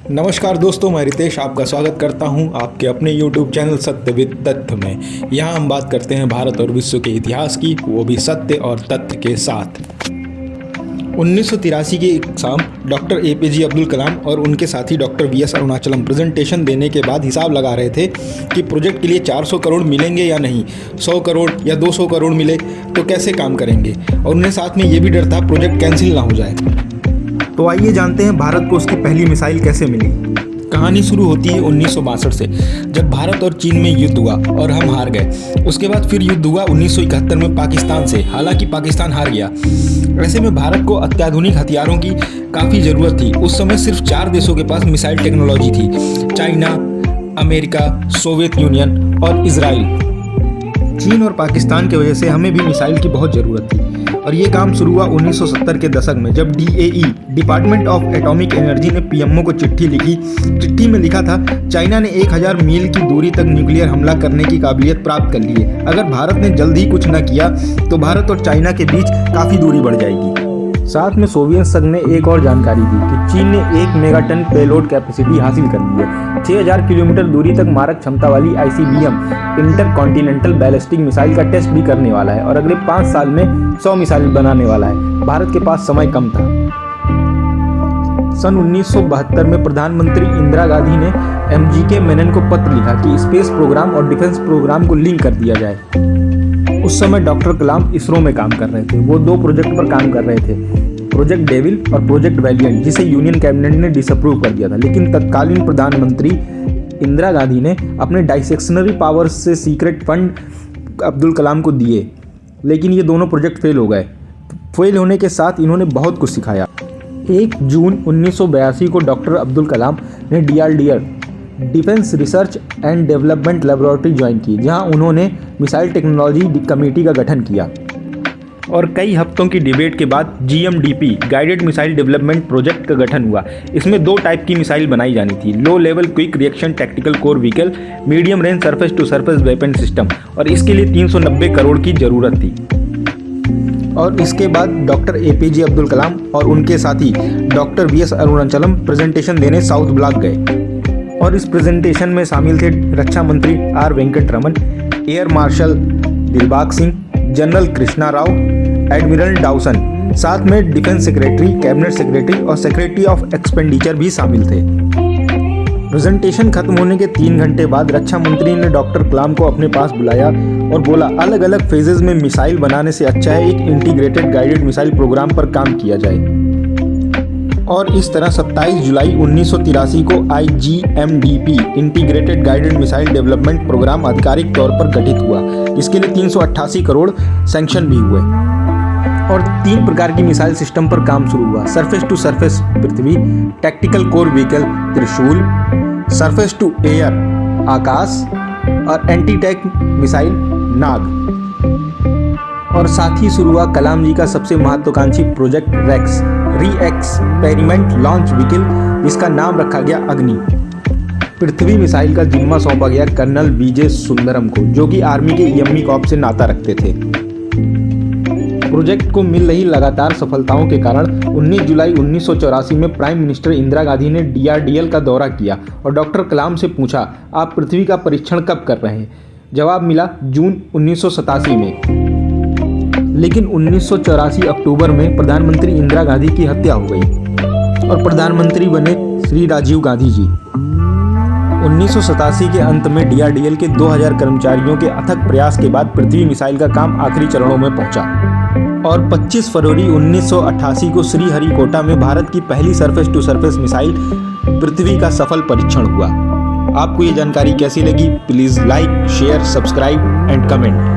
नमस्कार दोस्तों, मैं रितेश आपका स्वागत करता हूं आपके अपने YouTube चैनल सत्यविद तथ्य में। यहां हम बात करते हैं भारत और विश्व के इतिहास की, वो भी सत्य और तथ्य के साथ। 1983 की एक शाम डॉक्टर APJ अब्दुल कलाम और उनके साथी डॉक्टर VS अरुणाचलम प्रेजेंटेशन देने के बाद हिसाब लगा रहे थे कि प्रोजेक्ट के लिए 400 करोड़ मिलेंगे या नहीं, 100 करोड़ या 200 करोड़ मिले तो कैसे काम करेंगे। और उन्हें साथ में ये भी डर था प्रोजेक्ट कैंसिल ना हो जाए। तो आइए जानते हैं भारत को उसकी पहली मिसाइल कैसे मिली। कहानी शुरू होती है 1962 से, जब भारत और चीन में युद्ध हुआ और हम हार गए। उसके बाद फिर युद्ध हुआ 1971 में पाकिस्तान से, हालांकि पाकिस्तान हार गया। ऐसे में भारत को अत्याधुनिक हथियारों की काफ़ी ज़रूरत थी। उस समय सिर्फ 4 देशों के पास मिसाइल टेक्नोलॉजी थी, चाइना, अमेरिका, सोवियत यूनियन और इजराइल। चीन और पाकिस्तान की वजह से हमें भी मिसाइल की बहुत ज़रूरत थी। और ये काम शुरू हुआ 1970 के दशक में, जब DAE department of atomic energy ने PMO को चिट्ठी लिखी। चिट्ठी में लिखा था, चाइना ने 1000 मील की दूरी तक न्यूक्लियर हमला करने की काबिलियत प्राप्त कर ली है। अगर भारत ने जल्द ही कुछ न किया तो भारत और चाइना के बीच काफ़ी दूरी बढ़ जाएगी। साथ में सोवियत संघ ने एक और जानकारी दी कि चीन ने 1 मेगाटन पेलोड कैपेसिटी हासिल कर ली है। 6000 किलोमीटर दूरी तक मारक क्षमता वाली ICBM इंटरकॉन्टिनेंटल बैलिस्टिक मिसाइल का टेस्ट भी करने वाला है और अगले 5 साल में 100 मिसाइल बनाने वाला है। भारत के पास समय कम था। सन 1972 में प्रधानमंत्री इंदिरा गांधी ने MGK मेनन को पत्र लिखा कि स्पेस प्रोग्राम और डिफेंस प्रोग्राम को लिंक कर दिया जाए। उस समय डॉक्टर कलाम इसरो में काम कर रहे थे। वो 2 प्रोजेक्ट पर काम कर रहे थे, प्रोजेक्ट डेविल और प्रोजेक्ट वैलिएंट, जिसे यूनियन कैबिनेट ने डिसअप्रूव कर दिया था। लेकिन तत्कालीन प्रधानमंत्री इंदिरा गांधी ने अपने डाइसेक्शनरी पावर्स से सीक्रेट फंड अब्दुल कलाम को दिए, लेकिन ये दोनों प्रोजेक्ट फेल हो गए। फेल होने के साथ इन्होंने बहुत कुछ सिखाया। 1 जून 1982 को डॉक्टर अब्दुल कलाम ने DRDL defence research and development laboratory join की, जहां उन्होंने मिसाइल टेक्नोलॉजी कमेटी का गठन किया। और कई हफ्तों की डिबेट के बाद GMDP guided missile development project का गठन हुआ। इसमें 2 टाइप की मिसाइल बनाई जानी थी, low level quick reaction tactical core vehicle, medium range surface to surface weapon system, और इसके लिए 390 करोड़ की जरूरत थी। और इसके बाद डॉक्टर APJ अब्दुल कलाम और उनके साथी डॉक्टर VS अरुणाचलम प्रेजेंटेशन देने साउथ ब्लॉक गए। और इस प्रेजेंटेशन में शामिल थे रक्षा मंत्री R Venkataraman, air marshal Dilbagh Singh, general Krishna Rao, admiral Dawson, साथ में डिफेंस सेक्रेटरी, कैबिनेट सेक्रेटरी और सेक्रेटरी ऑफ एक्सपेंडिचर भी शामिल थे। प्रेजेंटेशन खत्म होने के 3 घंटे बाद रक्षा मंत्री ने डॉक्टर कलाम को अपने पास बुलाया और बोला, अलग अलग फेजेज में मिसाइल बनाने से अच्छा है एक इंटीग्रेटेड गाइडेड मिसाइल प्रोग्राम पर काम किया जाए। और इस तरह 27 जुलाई 1983 को IGMDP integrated guided missile development programme आधिकारिक तौर पर गठित हुआ। इसके लिए 388 करोड़ सैंक्शन भी हुए और 3 प्रकार की मिसाइल सिस्टम पर काम शुरू हुआ। Surface to surface Prithvi, tactical core vehicle Trishul, surface to air Akash और एंटी टैंक मिसाइल नाग। और साथ ही शुरू हुआ कलाम जी का सबसे महत्वाकांक्षी प्रोजेक्ट रेक्स री एक्सपेरिमेंट लॉन्च व्हीकल, जिसका नाम रखा गया अग्नि। पृथ्वी मिसाइल का जिम्मा सौंपा गया कर्नल VJ सुंदरम को, जो कि आर्मी के EME कॉर्प से नाता रखते थे। प्रोजेक्ट को मिल रही लगातार सफलताओं के कारण 19 जुलाई 1984 में प्राइम मिनिस्टर इंदिरा गांधी ने DRDL का दौरा किया और डॉक्टर कलाम से पूछा, आप पृथ्वी का परीक्षण कब कर रहे हैं? जवाब मिला जून 1987 में। लेकिन 1984 अक्टूबर में प्रधानमंत्री इंदिरा गांधी की हत्या हो गई और प्रधानमंत्री बने श्री राजीव गांधी जी। 1987 के अंत में DRDL के 2000 कर्मचारियों के अथक प्रयास के बाद पृथ्वी मिसाइल का काम आखिरी चरणों में पहुंचा और 25 फरवरी 1988 को श्रीहरिकोटा में भारत की पहली सरफेस टू सरफेस मिसाइल पृथ्वी का सफल परीक्षण हुआ। आपको ये जानकारी कैसी लगी? Please like, share, subscribe and comment.